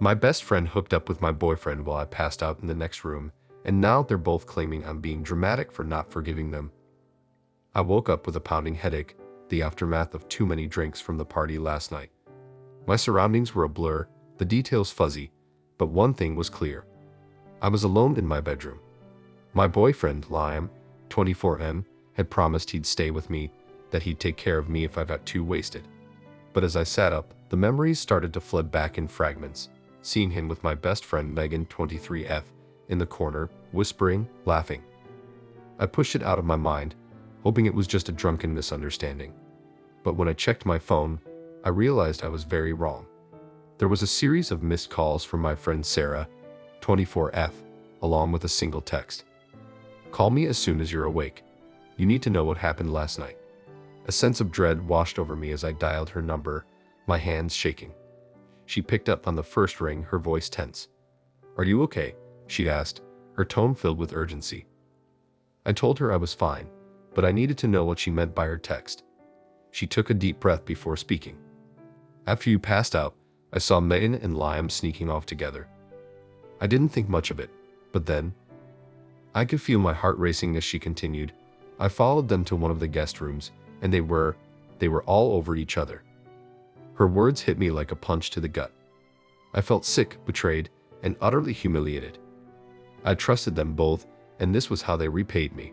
My best friend hooked up with my boyfriend while I passed out in the next room, and now they're both claiming I'm being dramatic for not forgiving them. I woke up with a pounding headache, the aftermath of too many drinks from the party last night. My surroundings were a blur, the details fuzzy, but one thing was clear. I was alone in my bedroom. My boyfriend, Liam, 24M, had promised he'd stay with me, that he'd take care of me if I got too wasted. But as I sat up, the memories started to flood back in fragments, seeing him with my best friend Megan, 23F, in the corner, whispering, laughing. I pushed it out of my mind, hoping it was just a drunken misunderstanding. But when I checked my phone, I realized I was very wrong. There was a series of missed calls from my friend Sarah, 24F, along with a single text. "Call me as soon as you're awake. You need to know what happened last night." A sense of dread washed over me as I dialed her number, my hands shaking. She picked up on the first ring, her voice tense. "Are you okay?" she asked, her tone filled with urgency. I told her I was fine, but I needed to know what she meant by her text. She took a deep breath before speaking. "After you passed out, I saw Megan and Liam sneaking off together. I didn't think much of it, but then..." I could feel my heart racing as she continued. "I followed them to one of the guest rooms, and they were all over each other." Her words hit me like a punch to the gut. I felt sick, betrayed, and utterly humiliated. I trusted them both, and this was how they repaid me.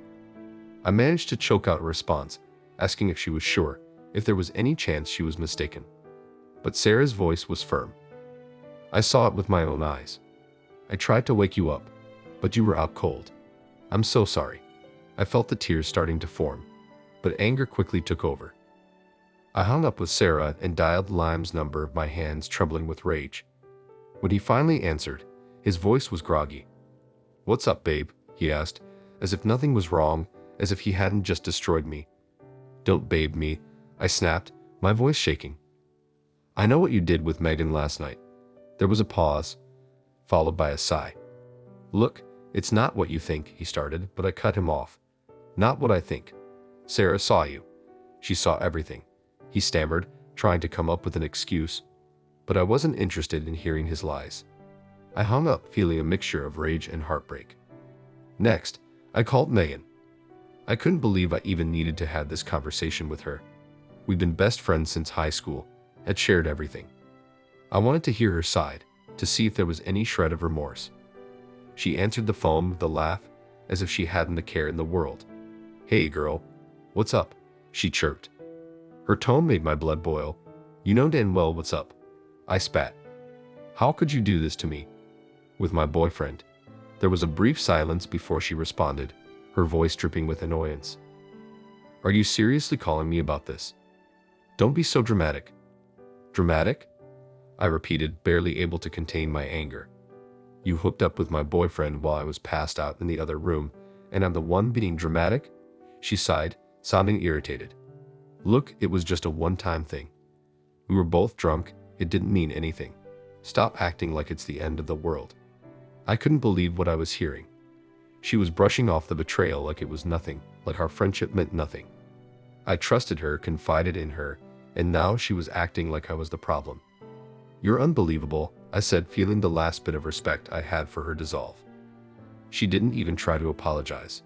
I managed to choke out a response, asking if she was sure, if there was any chance she was mistaken. But Sarah's voice was firm. "I saw it with my own eyes. I tried to wake you up, but you were out cold. I'm so sorry." I felt the tears starting to form, but anger quickly took over. I hung up with Sarah and dialed Liam's number, my hands trembling with rage. When he finally answered, his voice was groggy. "What's up, babe?" he asked, as if nothing was wrong, as if he hadn't just destroyed me. "Don't babe me," I snapped, my voice shaking. "I know what you did with Megan last night." There was a pause, followed by a sigh. "Look, it's not what you think," he started, but I cut him off. "Not what I think. Sarah saw you. She saw everything," he stammered, trying to come up with an excuse. But I wasn't interested in hearing his lies. I hung up, feeling a mixture of rage and heartbreak. Next, I called Megan. I couldn't believe I even needed to have this conversation with her. We'd been best friends since high school, had shared everything. I wanted to hear her side, to see if there was any shred of remorse. She answered the phone with a laugh, as if she hadn't a care in the world. "Hey girl, what's up?" she chirped. Her tone made my blood boil. "You know damn well what's up." I spat. "How could you do this to me?" "With my boyfriend." There was a brief silence before she responded, her voice dripping with annoyance. "Are you seriously calling me about this? Don't be so dramatic." "Dramatic?" I repeated, barely able to contain my anger. "You hooked up with my boyfriend while I was passed out in the other room, and I'm the one being dramatic?" She sighed, sounding irritated. "Look, it was just a one-time thing. We were both drunk, it didn't mean anything. Stop acting like it's the end of the world." I couldn't believe what I was hearing. She was brushing off the betrayal like it was nothing, like our friendship meant nothing. I trusted her, confided in her, and now she was acting like I was the problem. "You're unbelievable," I said, feeling the last bit of respect I had for her dissolve. She didn't even try to apologize.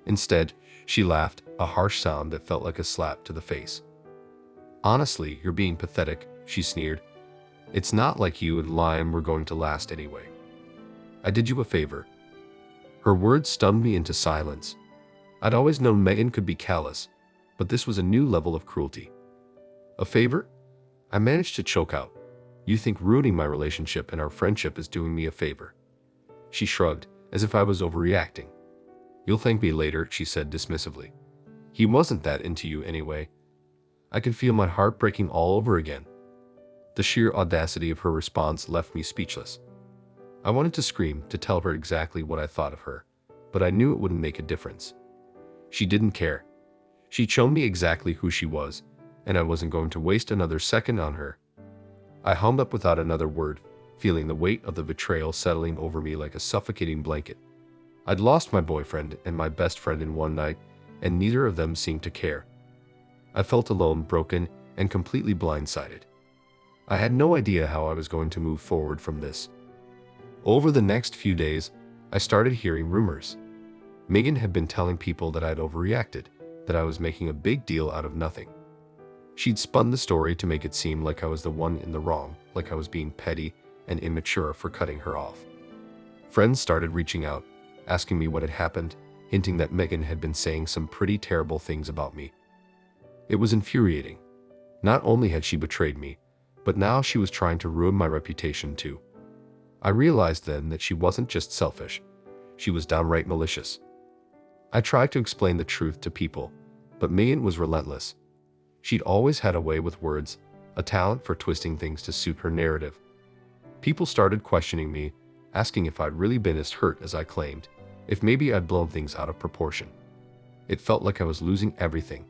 Instead, she laughed, a harsh sound that felt like a slap to the face. "Honestly, you're being pathetic," she sneered. "It's not like you and Liam were going to last anyway. I did you a favor." Her words stunned me into silence. I'd always known Megan could be callous, but this was a new level of cruelty. "A favor?" I managed to choke out. "You think ruining my relationship and our friendship is doing me a favor?" She shrugged, as if I was overreacting. "You'll thank me later," she said dismissively. "He wasn't that into you anyway." I could feel my heart breaking all over again. The sheer audacity of her response left me speechless. I wanted to scream, to tell her exactly what I thought of her, but I knew it wouldn't make a difference. She didn't care. She'd shown me exactly who she was, and I wasn't going to waste another second on her. I hung up without another word, feeling the weight of the betrayal settling over me like a suffocating blanket. I'd lost my boyfriend and my best friend in one night, and neither of them seemed to care. I felt alone, broken, and completely blindsided. I had no idea how I was going to move forward from this. Over the next few days, I started hearing rumors. Megan had been telling people that I'd overreacted, that I was making a big deal out of nothing. She'd spun the story to make it seem like I was the one in the wrong, like I was being petty and immature for cutting her off. Friends started reaching out, asking me what had happened, hinting that Megan had been saying some pretty terrible things about me. It was infuriating. Not only had she betrayed me, but now she was trying to ruin my reputation too. I realized then that she wasn't just selfish, she was downright malicious. I tried to explain the truth to people, but Megan was relentless. She'd always had a way with words, a talent for twisting things to suit her narrative. People started questioning me, asking if I'd really been as hurt as I claimed, if maybe I'd blown things out of proportion. It felt like I was losing everything.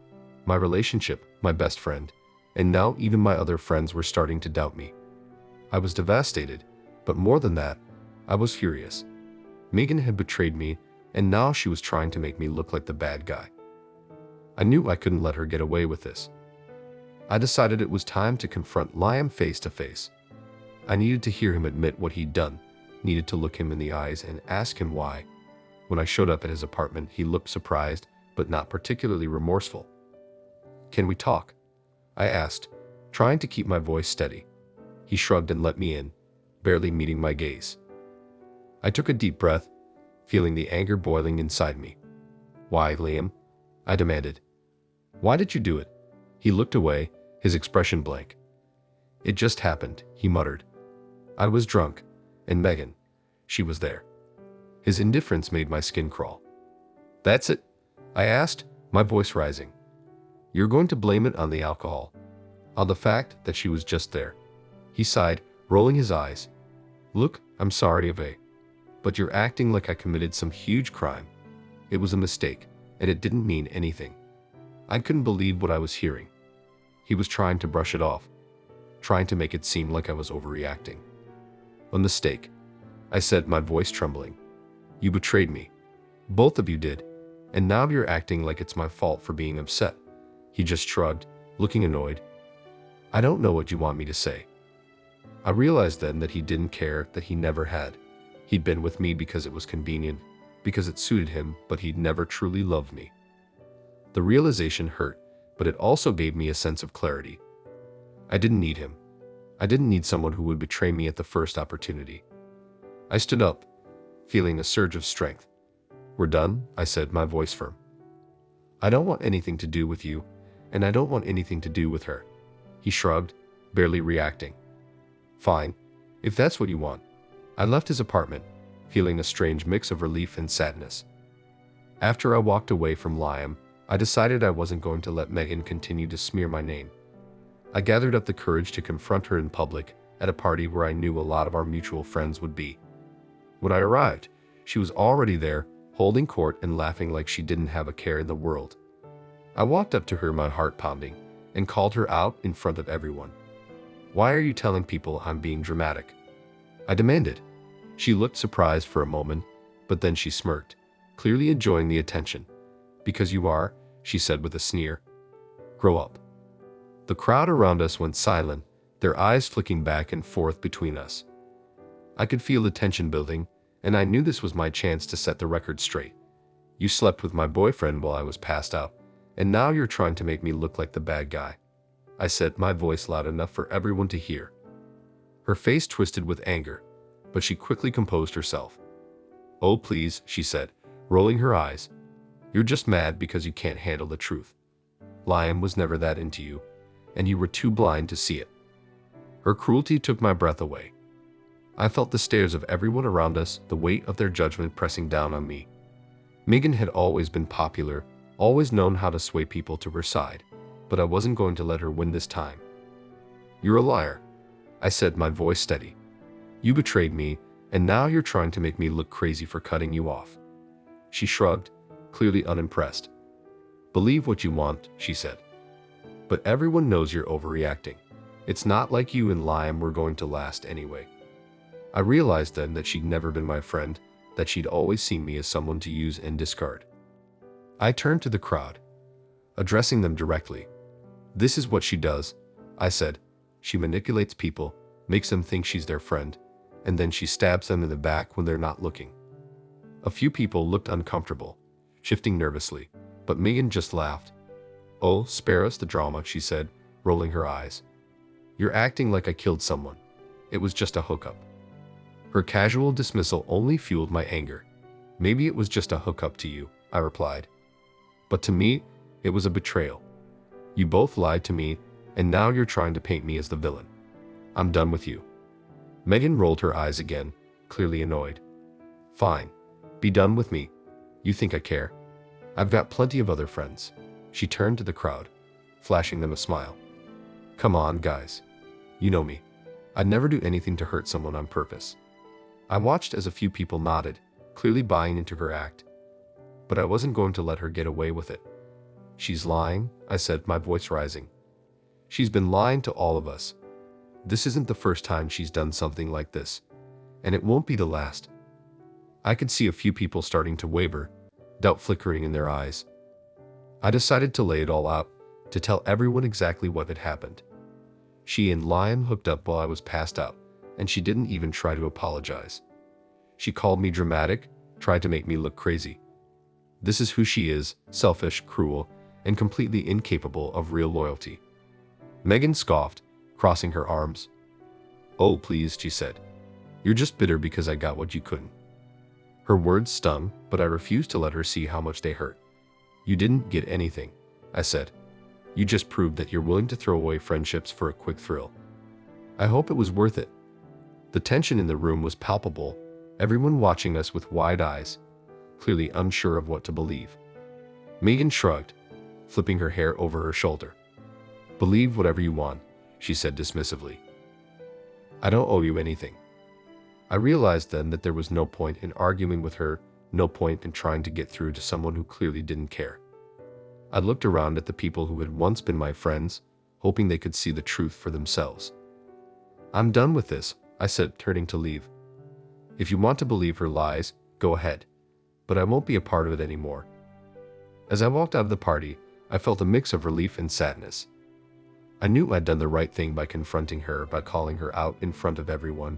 My relationship, my best friend, and now even my other friends were starting to doubt me. I was devastated, but more than that, I was furious. Megan had betrayed me, and now she was trying to make me look like the bad guy. I knew I couldn't let her get away with this. I decided it was time to confront Liam face to face. I needed to hear him admit what he'd done, needed to look him in the eyes and ask him why. When I showed up at his apartment, he looked surprised, but not particularly remorseful. "Can we talk?" I asked, trying to keep my voice steady. He shrugged and let me in, barely meeting my gaze. I took a deep breath, feeling the anger boiling inside me. "Why, Liam?" I demanded. "Why did you do it?" He looked away, his expression blank. "It just happened," he muttered. "I was drunk, and Megan, she was there." His indifference made my skin crawl. "That's it?" I asked, my voice rising. "You're going to blame it on the alcohol, on the fact that she was just there." He sighed, rolling his eyes. "Look, I'm sorry, Ave, but you're acting like I committed some huge crime. It was a mistake, and it didn't mean anything." I couldn't believe what I was hearing. He was trying to brush it off, trying to make it seem like I was overreacting. "A mistake," I said, my voice trembling. "You betrayed me. Both of you did, and now you're acting like it's my fault for being upset." He just shrugged, looking annoyed. "I don't know what you want me to say." I realized then that he didn't care, that he never had. He'd been with me because it was convenient, because it suited him, but he'd never truly loved me. The realization hurt, but it also gave me a sense of clarity. I didn't need him. I didn't need someone who would betray me at the first opportunity. I stood up, feeling a surge of strength. "We're done," I said, my voice firm. "I don't want anything to do with you, and I don't want anything to do with her." He shrugged, barely reacting. "Fine, if that's what you want." I left his apartment, feeling a strange mix of relief and sadness. After I walked away from Liam, I decided I wasn't going to let Megan continue to smear my name. I gathered up the courage to confront her in public at a party where I knew a lot of our mutual friends would be. When I arrived, she was already there, holding court and laughing like she didn't have a care in the world. I walked up to her, my heart pounding, and called her out in front of everyone. "Why are you telling people I'm being dramatic?" I demanded. She looked surprised for a moment, but then she smirked, clearly enjoying the attention. "Because you are," she said with a sneer. "Grow up." The crowd around us went silent, their eyes flicking back and forth between us. I could feel the tension building, and I knew this was my chance to set the record straight. "You slept with my boyfriend while I was passed out, and now you're trying to make me look like the bad guy," I said, my voice loud enough for everyone to hear. Her face twisted with anger, but she quickly composed herself. "Oh please," she said, rolling her eyes. "You're just mad because you can't handle the truth. Liam was never that into you, and you were too blind to see it." Her cruelty took my breath away. I felt the stares of everyone around us, the weight of their judgment pressing down on me. Megan had always been popular, always known how to sway people to her side, but I wasn't going to let her win this time. "You're a liar," I said, my voice steady. "You betrayed me, and now you're trying to make me look crazy for cutting you off." She shrugged, clearly unimpressed. "Believe what you want," she said. "But everyone knows you're overreacting. It's not like you and Liam were going to last anyway." I realized then that she'd never been my friend, that she'd always seen me as someone to use and discard. I turned to the crowd, addressing them directly. "This is what she does," I said. She manipulates people, makes them think she's their friend, and then she stabs them in the back when they're not looking. A few people looked uncomfortable, shifting nervously, but Megan just laughed. "Oh, spare us the drama," she said, rolling her eyes. "You're acting like I killed someone. It was just a hookup." Her casual dismissal only fueled my anger. "Maybe it was just a hookup to you," I replied. "But to me, it was a betrayal. You both lied to me, and now you're trying to paint me as the villain. I'm done with you." Megan rolled her eyes again, clearly annoyed. "Fine. Be done with me. You think I care? I've got plenty of other friends." She turned to the crowd, flashing them a smile. "Come on, guys. You know me. I'd never do anything to hurt someone on purpose." I watched as a few people nodded, clearly buying into her act. But I wasn't going to let her get away with it. "She's lying," I said, my voice rising. "She's been lying to all of us. This isn't the first time she's done something like this, and it won't be the last." I could see a few people starting to waver, doubt flickering in their eyes. I decided to lay it all out, to tell everyone exactly what had happened. She and Liam hooked up while I was passed out, and she didn't even try to apologize. She called me dramatic, tried to make me look crazy. This is who she is, selfish, cruel, and completely incapable of real loyalty. Megan scoffed, crossing her arms. "Oh, please," she said. "You're just bitter because I got what you couldn't." Her words stung, but I refused to let her see how much they hurt. "You didn't get anything," I said. "You just proved that you're willing to throw away friendships for a quick thrill." I hope it was worth it. The tension in the room was palpable, everyone watching us with wide eyes, clearly unsure of what to believe. Megan shrugged, flipping her hair over her shoulder. "Believe whatever you want," she said dismissively. "I don't owe you anything." I realized then that there was no point in arguing with her, no point in trying to get through to someone who clearly didn't care. I looked around at the people who had once been my friends, hoping they could see the truth for themselves. "I'm done with this," I said, turning to leave. "If you want to believe her lies, go ahead. But I won't be a part of it anymore." As I walked out of the party, I felt a mix of relief and sadness. I knew I'd done the right thing by confronting her, by calling her out in front of everyone,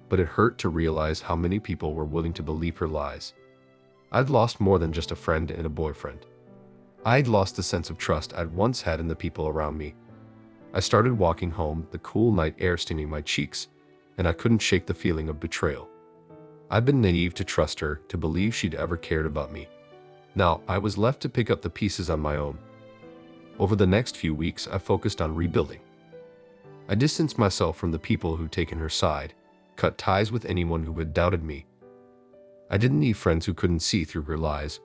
but it hurt to realize how many people were willing to believe her lies. I'd lost more than just a friend and a boyfriend. I'd lost the sense of trust I'd once had in the people around me. I started walking home, the cool night air stinging my cheeks, and I couldn't shake the feeling of betrayal. I'd been naive to trust her, to believe she'd ever cared about me. Now I was left to pick up the pieces on my own. Over the next few weeks, I focused on rebuilding. I distanced myself from the people who'd taken her side, cut ties with anyone who had doubted me. I didn't need friends who couldn't see through her lies,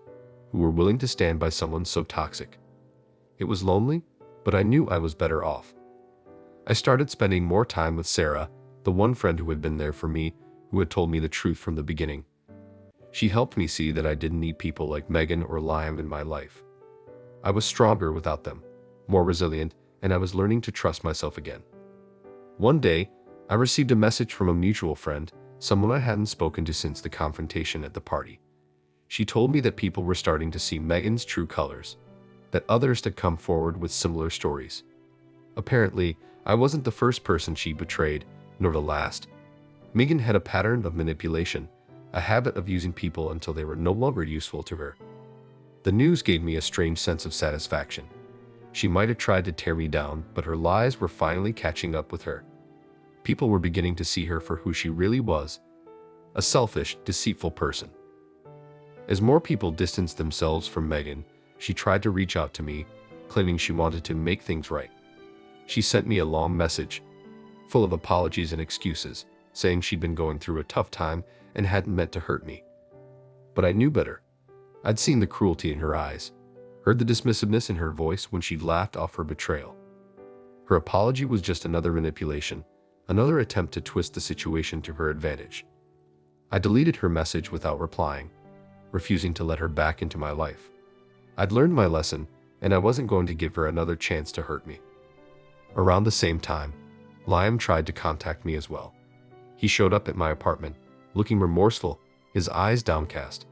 who were willing to stand by someone so toxic. It was lonely, but I knew I was better off. I started spending more time with Sarah, the one friend who had been there for me, who had told me the truth from the beginning. She helped me see that I didn't need people like Megan or Liam in my life. I was stronger without them, more resilient, and I was learning to trust myself again. One day, I received a message from a mutual friend, someone I hadn't spoken to since the confrontation at the party. She told me that people were starting to see Megan's true colors, that others had come forward with similar stories. Apparently, I wasn't the first person she betrayed, nor the last. Megan had a pattern of manipulation, a habit of using people until they were no longer useful to her. The news gave me a strange sense of satisfaction. She might have tried to tear me down, but her lies were finally catching up with her. People were beginning to see her for who she really was, a selfish, deceitful person. As more people distanced themselves from Megan, she tried to reach out to me, claiming she wanted to make things right. She sent me a long message, full of apologies and excuses, saying she'd been going through a tough time and hadn't meant to hurt me. But I knew better. I'd seen the cruelty in her eyes, heard the dismissiveness in her voice when she laughed off her betrayal. Her apology was just another manipulation, another attempt to twist the situation to her advantage. I deleted her message without replying, refusing to let her back into my life. I'd learned my lesson, and I wasn't going to give her another chance to hurt me. Around the same time, Liam tried to contact me as well. He showed up at my apartment, looking remorseful, his eyes downcast.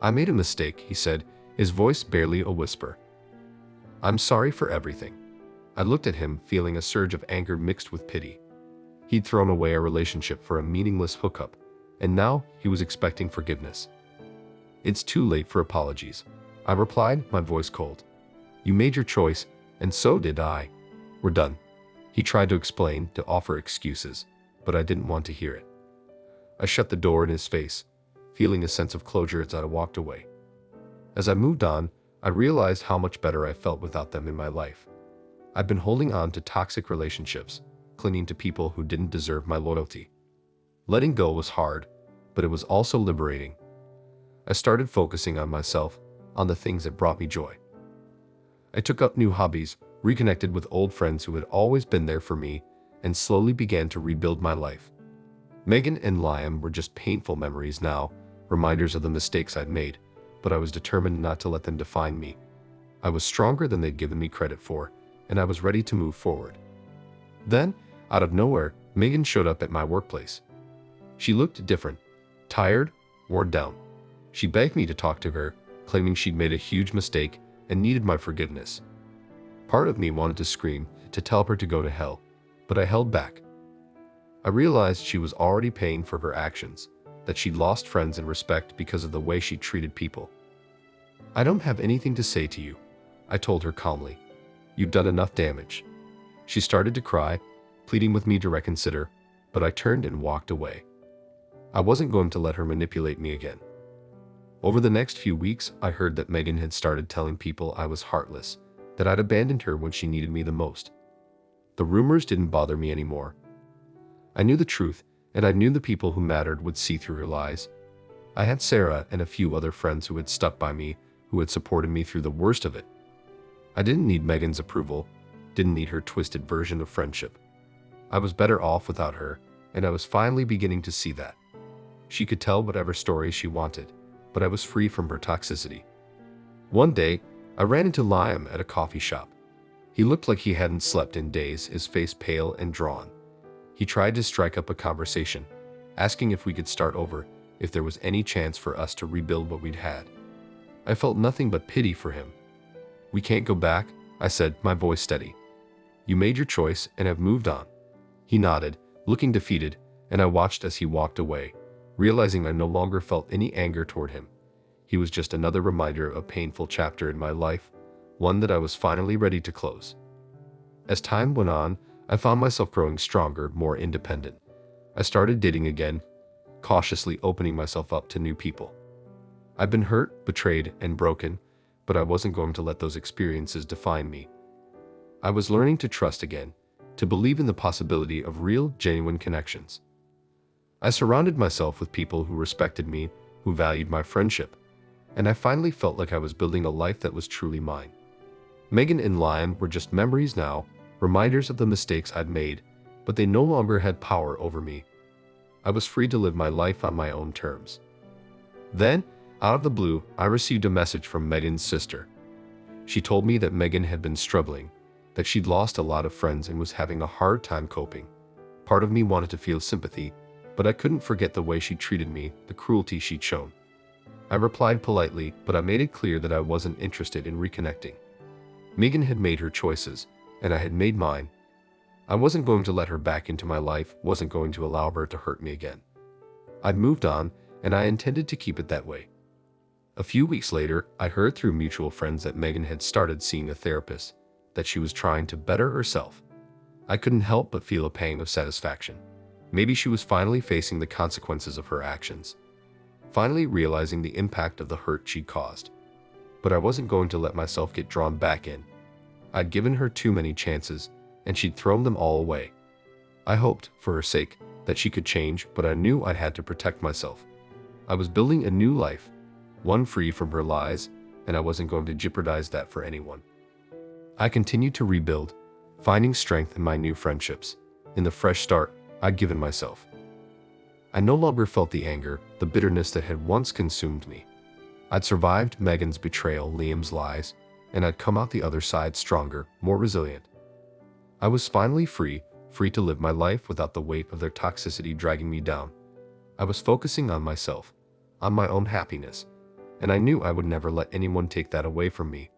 "I made a mistake," he said, his voice barely a whisper. "I'm sorry for everything. I looked at him, feeling a surge of anger mixed with pity. He'd thrown away our relationship for a meaningless hookup, and now he was expecting forgiveness. "It's too late for apologies," I replied, my voice cold. "You made your choice, and so did I. We're done." He tried to explain, to offer excuses, but I didn't want to hear it. I shut the door in his face, feeling a sense of closure as I walked away. As I moved on, I realized how much better I felt without them in my life. I'd been holding on to toxic relationships, clinging to people who didn't deserve my loyalty. Letting go was hard, but it was also liberating. I started focusing on myself, on the things that brought me joy. I took up new hobbies, reconnected with old friends who had always been there for me, and slowly began to rebuild my life. Megan and Liam were just painful memories now, reminders of the mistakes I'd made, but I was determined not to let them define me. I was stronger than they'd given me credit for, and I was ready to move forward. Then, out of nowhere, Megan showed up at my workplace. She looked different, tired, worn down. She begged me to talk to her, claiming she'd made a huge mistake and needed my forgiveness. Part of me wanted to scream, to tell her to go to hell, but I held back. I realized she was already paying for her actions, that she'd lost friends and respect because of the way she treated people. "I don't have anything to say to you," I told her calmly. "You've done enough damage." She started to cry, pleading with me to reconsider, but I turned and walked away. I wasn't going to let her manipulate me again. Over the next few weeks, I heard that Megan had started telling people I was heartless, that I'd abandoned her when she needed me the most. The rumors didn't bother me anymore. I knew the truth, and I knew the people who mattered would see through her lies. I had Sarah and a few other friends who had stuck by me, who had supported me through the worst of it. I didn't need Megan's approval, didn't need her twisted version of friendship. I was better off without her, and I was finally beginning to see that. She could tell whatever story she wanted, but I was free from her toxicity. One day, I ran into Liam at a coffee shop. He looked like he hadn't slept in days, his face pale and drawn. He tried to strike up a conversation, asking if we could start over, if there was any chance for us to rebuild what we'd had. I felt nothing but pity for him. "We can't go back," I said, my voice steady. "You made your choice and have moved on." He nodded, looking defeated, and I watched as he walked away, realizing I no longer felt any anger toward him. He was just another reminder of a painful chapter in my life, one that I was finally ready to close. As time went on, I found myself growing stronger, more independent. I started dating again, cautiously opening myself up to new people. I'd been hurt, betrayed, and broken, but I wasn't going to let those experiences define me. I was learning to trust again, to believe in the possibility of real, genuine connections. I surrounded myself with people who respected me, who valued my friendship, and I finally felt like I was building a life that was truly mine. Megan and Liam were just memories now, reminders of the mistakes I'd made, but they no longer had power over me. I was free to live my life on my own terms. Then, out of the blue, I received a message from Megan's sister. She told me that Megan had been struggling, that she'd lost a lot of friends and was having a hard time coping. Part of me wanted to feel sympathy, but I couldn't forget the way she treated me, the cruelty she'd shown. I replied politely, but I made it clear that I wasn't interested in reconnecting. Megan had made her choices, and I had made mine. I wasn't going to let her back into my life, wasn't going to allow her to hurt me again. I'd moved on, and I intended to keep it that way. A few weeks later, I heard through mutual friends that Megan had started seeing a therapist, that she was trying to better herself. I couldn't help but feel a pang of satisfaction. Maybe she was finally facing the consequences of her actions, finally realizing the impact of the hurt she'd caused. But I wasn't going to let myself get drawn back in. I'd given her too many chances, and she'd thrown them all away. I hoped, for her sake, that she could change, but I knew I had to protect myself. I was building a new life, one free from her lies, and I wasn't going to jeopardize that for anyone. I continued to rebuild, finding strength in my new friendships, in the fresh start I'd given myself. I no longer felt the anger, the bitterness that had once consumed me. I'd survived Megan's betrayal, Liam's lies, and I'd come out the other side stronger, more resilient. I was finally free to live my life without the weight of their toxicity dragging me down. I was focusing on myself, on my own happiness, and I knew I would never let anyone take that away from me.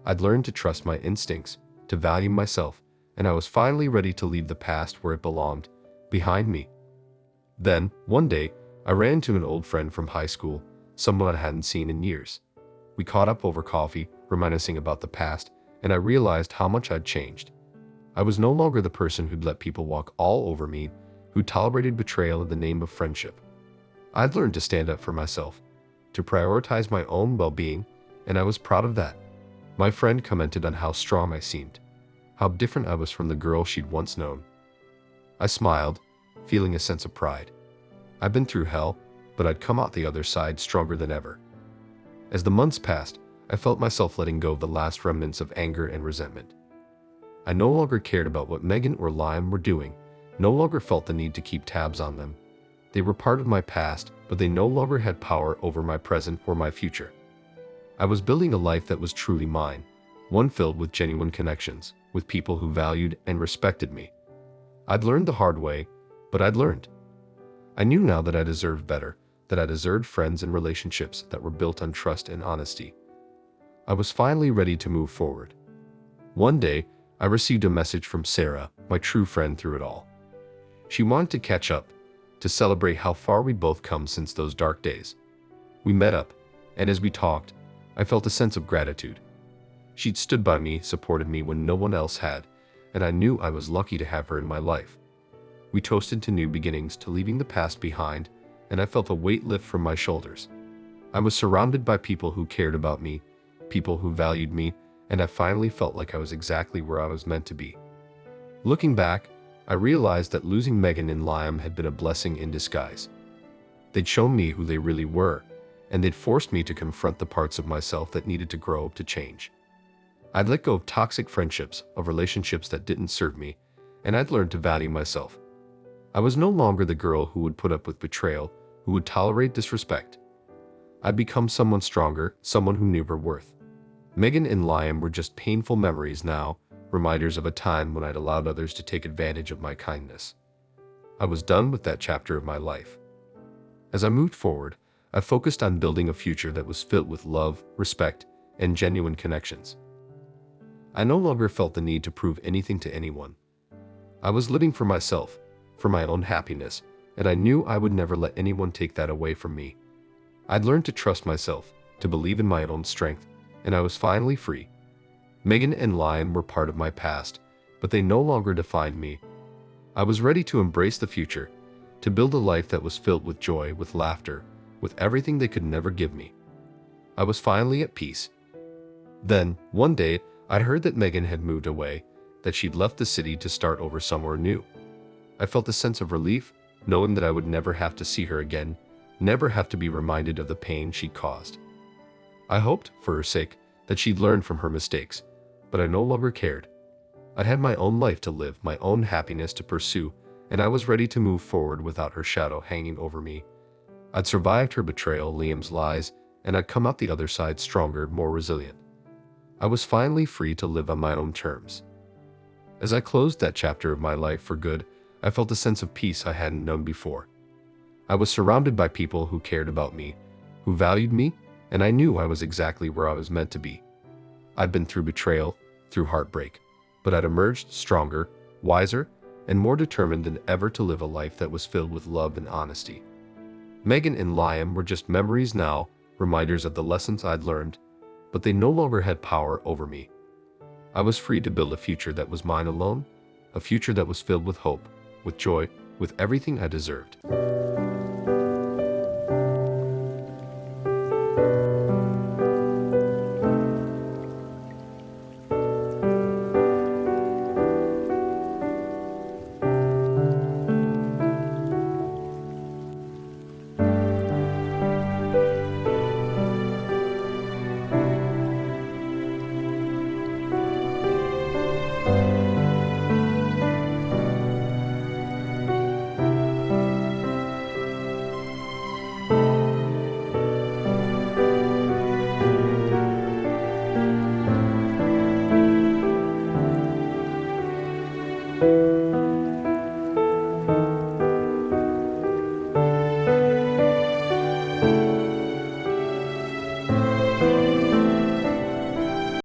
I'd learned to trust my instincts, to value myself, and I was finally ready to leave the past where it belonged, behind me. Then, one day, I ran into an old friend from high school, someone I hadn't seen in years. We caught up over coffee, reminiscing about the past, and I realized how much I'd changed. I was no longer the person who'd let people walk all over me, who tolerated betrayal in the name of friendship. I'd learned to stand up for myself, to prioritize my own well-being, and I was proud of that. My friend commented on how strong I seemed, how different I was from the girl she'd once known. I smiled, feeling a sense of pride. I'd been through hell, but I'd come out the other side stronger than ever. As the months passed, I felt myself letting go of the last remnants of anger and resentment. I no longer cared about what Megan or Liam were doing, no longer felt the need to keep tabs on them. They were part of my past, but they no longer had power over my present or my future. I was building a life that was truly mine, one filled with genuine connections, with people who valued and respected me. I'd learned the hard way, but I'd learned. I knew now that I deserved better, that I deserved friends and relationships that were built on trust and honesty. I was finally ready to move forward. One day, I received a message from Sarah, my true friend through it all. She wanted to catch up, to celebrate how far we'd both come since those dark days. We met up, and as we talked, I felt a sense of gratitude. She'd stood by me, supported me when no one else had, and I knew I was lucky to have her in my life. We toasted to new beginnings, to leaving the past behind, and I felt a weight lift from my shoulders. I was surrounded by people who cared about me, people who valued me, and I finally felt like I was exactly where I was meant to be. Looking back, I realized that losing Megan and Liam had been a blessing in disguise. They'd shown me who they really were, and they'd forced me to confront the parts of myself that needed to grow to change. I'd let go of toxic friendships, of relationships that didn't serve me, and I'd learned to value myself. I was no longer the girl who would put up with betrayal, who would tolerate disrespect. I'd become someone stronger, someone who knew her worth. Megan and Liam were just painful memories now, reminders of a time when I'd allowed others to take advantage of my kindness. I was done with that chapter of my life. As I moved forward, I focused on building a future that was filled with love, respect, and genuine connections. I no longer felt the need to prove anything to anyone. I was living for myself, for my own happiness, and I knew I would never let anyone take that away from me. I'd learned to trust myself, to believe in my own strength, and I was finally free. Megan and Liam were part of my past, but they no longer defined me. I was ready to embrace the future, to build a life that was filled with joy, with laughter, with everything they could never give me. I was finally at peace. Then, one day, I heard that Megan had moved away, that she'd left the city to start over somewhere new. I felt a sense of relief, knowing that I would never have to see her again, never have to be reminded of the pain she'd caused. I hoped, for her sake, that she'd learned from her mistakes, but I no longer cared. I had my own life to live, my own happiness to pursue, and I was ready to move forward without her shadow hanging over me. I'd survived her betrayal, Liam's lies, and I'd come out the other side stronger, more resilient. I was finally free to live on my own terms. As I closed that chapter of my life for good, I felt a sense of peace I hadn't known before. I was surrounded by people who cared about me, who valued me, and I knew I was exactly where I was meant to be. I'd been through betrayal, through heartbreak, but I'd emerged stronger, wiser, and more determined than ever to live a life that was filled with love and honesty. Megan and Liam were just memories now, reminders of the lessons I'd learned, but they no longer had power over me. I was free to build a future that was mine alone, a future that was filled with hope, with joy, with everything I deserved.